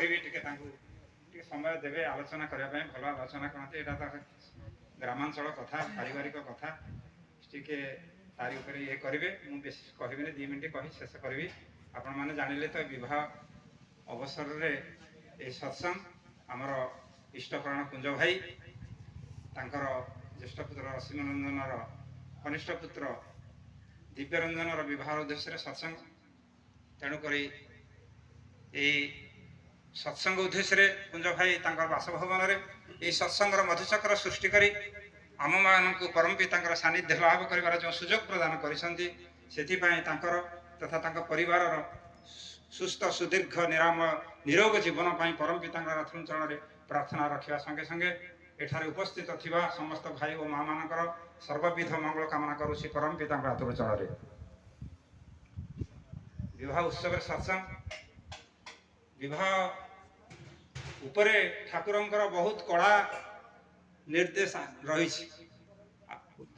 କହିବି ଟିକେ ସମୟ ଦେବେ ଆଲୋଚନା କରିବା ପାଇଁ। ଭଲ ଆଲୋଚନା କରନ୍ତି। ଏଇଟା ତ ଗ୍ରାମାଞ୍ଚଳ କଥା, ପାରିବାରିକ କଥା, ଟିକେ ତାରି ଉପରେ ଇଏ କରିବେ। ମୁଁ ବେଶୀ କହିବିନି, 2 ମିନିଟ୍ କହି ଶେଷ କରିବି। ଆପଣମାନେ ଜାଣିଲେ ତ ବିବାହ ଅବସରରେ ଏହି ସତ୍ସଙ୍ଗ ଆମର ଇଷ୍ଟପ୍ରାଣ କୁଞ୍ଜ ଭାଇ ତାଙ୍କର ଜ୍ୟେଷ୍ଠ ପୁତ୍ର ଅସୀମରଞ୍ଜନର କନିଷ୍ଠ ପୁତ୍ର ଦିବ୍ୟରଞ୍ଜନର ବିବାହ ଉଦ୍ଦେଶ୍ୟରେ ସତ୍ସଙ୍ଗ। ତେଣୁକରି ଏହି ସତ୍ସଙ୍ଗ ଉଦ୍ଦେଶ୍ୟରେ କୁଞ୍ଜ ଭାଇ ତାଙ୍କର ବାସଭବନରେ ଏହି ସତ୍ସଙ୍ଗର ମଧୁଚକ୍ର ସୃଷ୍ଟି କରି ଆମମାନଙ୍କୁ ପରମ ପିତାଙ୍କର ସାନ୍ନିଧ୍ୟ ଲାଭ କରିବାର ଯେଉଁ ସୁଯୋଗ ପ୍ରଦାନ କରିଛନ୍ତି, ସେଥିପାଇଁ ତାଙ୍କର ତଥା ତାଙ୍କ ପରିବାରର ସୁସ୍ଥ ସୁଦୀର୍ଘ ନିରୋଗ ଜୀବନ ପାଇଁ ପରମ ପିତାଙ୍କର ଚରଣରେ ପ୍ରାର୍ଥନା ରଖିବା ସଙ୍ଗେ ସଙ୍ଗେ ଏଠାରେ ଉପସ୍ଥିତ ଥିବା ସମସ୍ତ ଭାଇ ଓ ମା ମାନଙ୍କର ସର୍ବବିଧ ମଙ୍ଗଳ କାମନା କରୁଛି ପରମ ପିତାଙ୍କ ହାତର ଚରଣରେ। ବିବାହ ଉତ୍ସବରେ ସତ୍ସଙ୍ଗ, ବିବାହ ଉପରେ ଠାକୁରଙ୍କର ବହୁତ କଡ଼ା ନିର୍ଦ୍ଦେଶ ରହିଛି।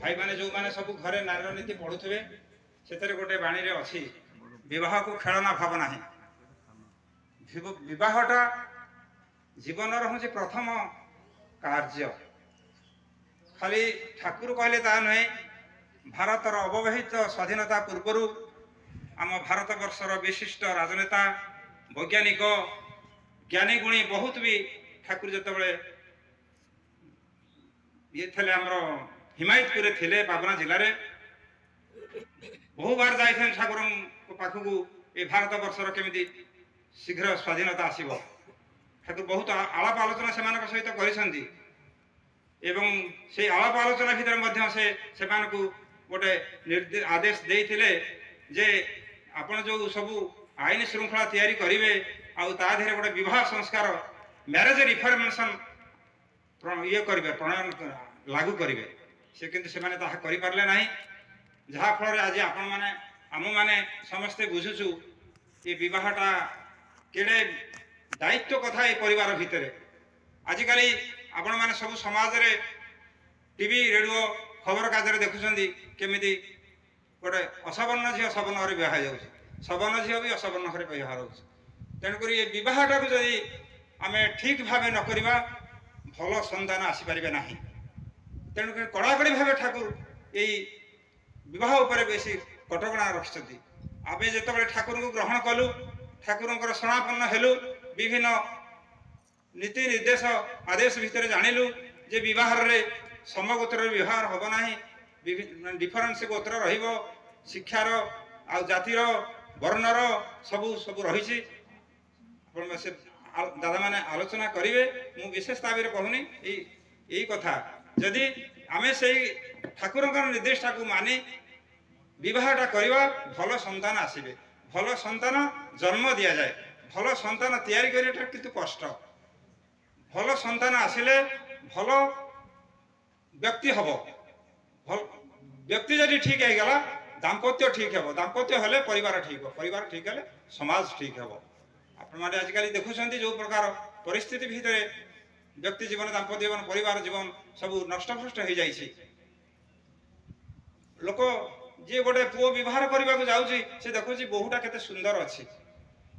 ଭାଇମାନେ ଯେଉଁମାନେ ସବୁ ଘରେ ନାରୀର ନୀତି ପଢ଼ୁଥିବେ, ସେଥିରେ ଗୋଟେ ବାଣୀରେ ଅଛି, ବିବାହକୁ ଖେଳନା ଭାବ ନାହିଁ। ବିବାହଟା ଜୀବନର ହେଉଛି ପ୍ରଥମ କାର୍ଯ୍ୟ। ଖାଲି ଠାକୁର କହିଲେ ତାହା ନୁହେଁ। ଭାରତର ଅବବାହିତ ସ୍ୱାଧୀନତା ପୂର୍ବରୁ ଆମ ଭାରତବର୍ଷର ବିଶିଷ୍ଟ ରାଜନେତା, ବୈଜ୍ଞାନିକ, ଜ୍ଞାନୀ ଗୁଣୀ ବହୁତ ବି ଠାକୁର ଯେତେବେଳେ ଇଏ ଥିଲେ ଆମର ହିମାୟତପୁରରେ ଥିଲେ, ପାବନା ଜିଲ୍ଲାରେ ବହୁବାର ଯାଇଛନ୍ତି ଠାକୁରଙ୍କ ପାଖକୁ ଏ ଭାରତବର୍ଷର କେମିତି ଶୀଘ୍ର ସ୍ୱାଧୀନତା ଆସିବ। ଠାକୁର ବହୁତ ଆଳାପ ଆଲୋଚନା ସେମାନଙ୍କ ସହିତ କରିଛନ୍ତି ଏବଂ ସେଇ ଆଳାପ ଆଲୋଚନା ଭିତରେ ମଧ୍ୟ ସେମାନଙ୍କୁ ଗୋଟେ ଆଦେଶ ଦେଇଥିଲେ ଯେ ଆପଣ ଯେଉଁ ସବୁ ଆଇନ ଶୃଙ୍ଖଳା ତିଆରି କରିବେ ଆଉ ତା ଦେହରେ ଗୋଟେ ବିବାହ ସଂସ୍କାର ମ୍ୟାରେଜ ରିଫର୍ମେସନ ଇଏ କରିବେ, ପ୍ରଣୟନ ଲାଗୁ କରିବେ। କିନ୍ତୁ ସେମାନେ ତାହା କରିପାରିଲେ ନାହିଁ। ଯାହାଫଳରେ ଆଜି ଆପଣମାନେ ଆମମାନେ ସମସ୍ତେ ବୁଝୁଛୁ ଏ ବିବାହଟା କେଡ଼େ ଦାୟିତ୍ୱ କଥା। ଏ ପରିବାର ଭିତରେ ଆଜିକାଲି ଆପଣମାନେ ସବୁ ସମାଜରେ ଟିଭି, ରେଡ଼ିଓ, ଖବରକାଗଜରେ ଦେଖୁଛନ୍ତି କେମିତି ଗୋଟେ ଅସବର୍ଣ୍ଣ ଝିଅ ସବର୍ଣ୍ଣ ଘରେ ବିବାହ ହେଇଯାଉଛି, ସବର୍ଣ୍ଣ ଝିଅ ବି ଅସବର୍ଣ୍ଣ ଘରେ ବିବାହ ହେଉଛି। ତେଣୁକରି ଏ ବିବାହଟାକୁ ଯଦି ଆମେ ଠିକ୍ ଭାବେ ନ କରିବା, ଭଲ ସନ୍ତାନ ଆସିପାରିବେ ନାହିଁ। ତେଣୁକରି କଡ଼ାକଡ଼ି ଭାବେ ଠାକୁର ଏଇ ବିବାହ ଉପରେ ବେଶୀ କଟକଣା ରଖିଛନ୍ତି। ଆମେ ଯେତେବେଳେ ଠାକୁରଙ୍କୁ ଗ୍ରହଣ କଲୁ, ଠାକୁରଙ୍କର ଶରଣାପନ୍ନ ହେଲୁ, ବିଭିନ୍ନ ନୀତି ନିର୍ଦ୍ଦେଶ ଆଦେଶ ଭିତରେ ଜାଣିଲୁ ଯେ ବିବାହରେ ସମଗୋତ୍ରରେ ବିବାହ ହେବ ନାହିଁ, ଡିଫରେନ୍ସ ଗୋତ୍ର ରହିବ, ଶିକ୍ଷାର ଆଉ ଜାତିର ବର୍ଣ୍ଣର ସବୁ ରହିଛି। ଆପଣ ସେ ଦାଦାମାନେ ଆଲୋଚନା କରିବେ, ମୁଁ ବିଶେଷ ଭାବରେ କହୁନି। ଏଇ କଥା ଯଦି ଆମେ ସେଇ ଠାକୁରଙ୍କର ନିର୍ଦ୍ଦେଶଟାକୁ ମାନି ବିବାହଟା କରିବା, ଭଲ ସନ୍ତାନ ଆସିବେ। ଭଲ ସନ୍ତାନ ଜନ୍ମ ଦିଆଯାଏ, ଭଲ ସନ୍ତାନ ତିଆରି କରିବାଟା କିନ୍ତୁ କଷ୍ଟ। ଭଲ ସନ୍ତାନ ଆସିଲେ ଭଲ ବ୍ୟକ୍ତି ହବ। ବ୍ୟକ୍ତି ଯଦି ଠିକ୍ ହେଇଗଲା, ଦାମ୍ପତ୍ୟ ଠିକ୍ ହେବ, ଦାମ୍ପତ୍ୟ ହେଲେ ପରିବାର ଠିକ୍ ହେବ, ପରିବାର ଠିକ୍ ହେଲେ ସମାଜ ଠିକ୍ ହେବ। ଆପଣମାନେ ଆଜିକାଲି ଦେଖୁଛନ୍ତି ଯେଉଁ ପ୍ରକାର ପରିସ୍ଥିତି ଭିତରେ ବ୍ୟକ୍ତି ଜୀବନ, ଦାମ୍ପତ୍ୟ ଜୀବନ, ପରିବାର ଜୀବନ ସବୁ ନଷ୍ଟଭ୍ରଷ୍ଟ ହେଇଯାଇଛି। ଲୋକ ଯିଏ ଗୋଟେ ପୁଅ ବିବାହ କରିବାକୁ ଯାଉଛି, ସେ ଦେଖୁଛି ବୋହୂଟା କେତେ ସୁନ୍ଦର ଅଛି,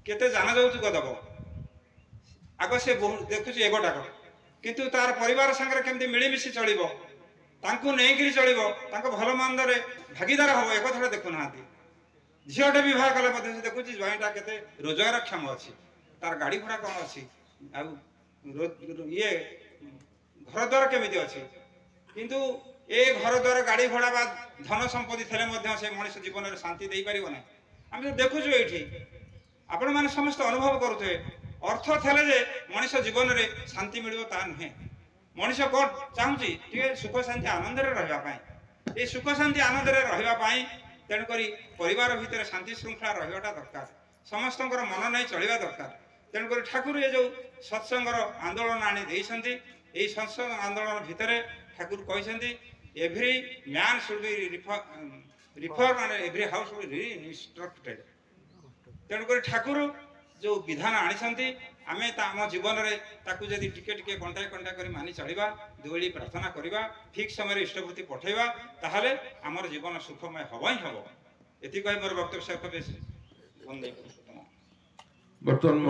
କେତେ ଜାନ ଯୌତୁକ ଦେବ, ଆଗ ସେ ଦେଖୁଛି ଏଗୋଟାକ। କିନ୍ତୁ ତାର ପରିବାର ସାଙ୍ଗରେ କେମିତି ମିଳିମିଶି ଚଳିବ, ତାଙ୍କୁ ନେଇକିରି ଚଳିବ, ତାଙ୍କ ଭଲ ମନ୍ଦରେ ଭାଗିଦାର ହେବ, ଏ କଥାଟା ଦେଖୁନାହାନ୍ତି। ଝିଅଟେ ବିବାହ କଲେ ମଧ୍ୟ ସେ ଦେଖୁଛି ଜ୍ୱାଇଁଟା କେତେ ରୋଜଗାରକ୍ଷମ ଅଛି, ତାର ଗାଡ଼ି ଘୋଡ଼ା କ'ଣ ଅଛି, ଆଉ ଇଏ ଘର ଦ୍ୱାର କେମିତି ଅଛି। କିନ୍ତୁ ଏ ଘର ଦ୍ୱାର, ଗାଡ଼ି ଘୋଡ଼ା ବା ଧନ ସମ୍ପତ୍ତି ଥିଲେ ମଧ୍ୟ ସେ ମଣିଷ ଜୀବନରେ ଶାନ୍ତି ଦେଇପାରିବ ନାହିଁ। ଆମେ ତ ଦେଖୁଛୁ ଏଇଠି, ଆପଣମାନେ ସମସ୍ତେ ଅନୁଭବ କରୁଥିବେ। ଅର୍ଥ ଥିଲେ ଯେ ମଣିଷ ଜୀବନରେ ଶାନ୍ତି ମିଳିବ ତାହା ନୁହେଁ। ମଣିଷ କ'ଣ ଚାହୁଁଛି, ଟିକେ ସୁଖ ଶାନ୍ତି ଆନନ୍ଦରେ ରହିବା ପାଇଁ। ଏ ସୁଖ ଶାନ୍ତି ଆନନ୍ଦରେ ରହିବା ପାଇଁ ତେଣୁକରି ପରିବାର ଭିତରେ ଶାନ୍ତି ଶୃଙ୍ଖଳା ରହିବାଟା ଦରକାର, ସମସ୍ତଙ୍କର ମନ ନେଇ ଚଳିବା ଦରକାର। ତେଣୁକରି ଠାକୁର ଏ ଯେଉଁ ସତ୍ସଙ୍ଗର ଆନ୍ଦୋଳନ ଆଣି ଦେଇଛନ୍ତି, ଏହି ସତ୍ସଙ୍ଗ ଆନ୍ଦୋଳନ ଭିତରେ ଠାକୁର କହିଛନ୍ତି every man should be reform and every house should be reconstructed. ତେଣୁକରି ଠାକୁର ଯେଉଁ ବିଧାନ ଆଣିଛନ୍ତି, ଆମେ ଆମ ଜୀବନରେ ତାକୁ ଯଦି ଟିକେ ଟିକେ କଣ୍ଟାଏ କଣ୍ଟାଏ କରି ମାନି ଚଳିବା, ଦୁଇଳି ପ୍ରାର୍ଥନା କରିବା, ଠିକ୍ ସମୟରେ ଇଷ୍ଟବୃତ୍ତି ପଠାଇବା, ତାହେଲେ ଆମର ଜୀବନ ସୁଖମୟ ହେବ ହିଁ ହେବ। ଏତିକି କହି ମୋର ବକ୍ତବ୍ୟ ଶେଷ କରୁଛି। ବର୍ତ୍ତମାନ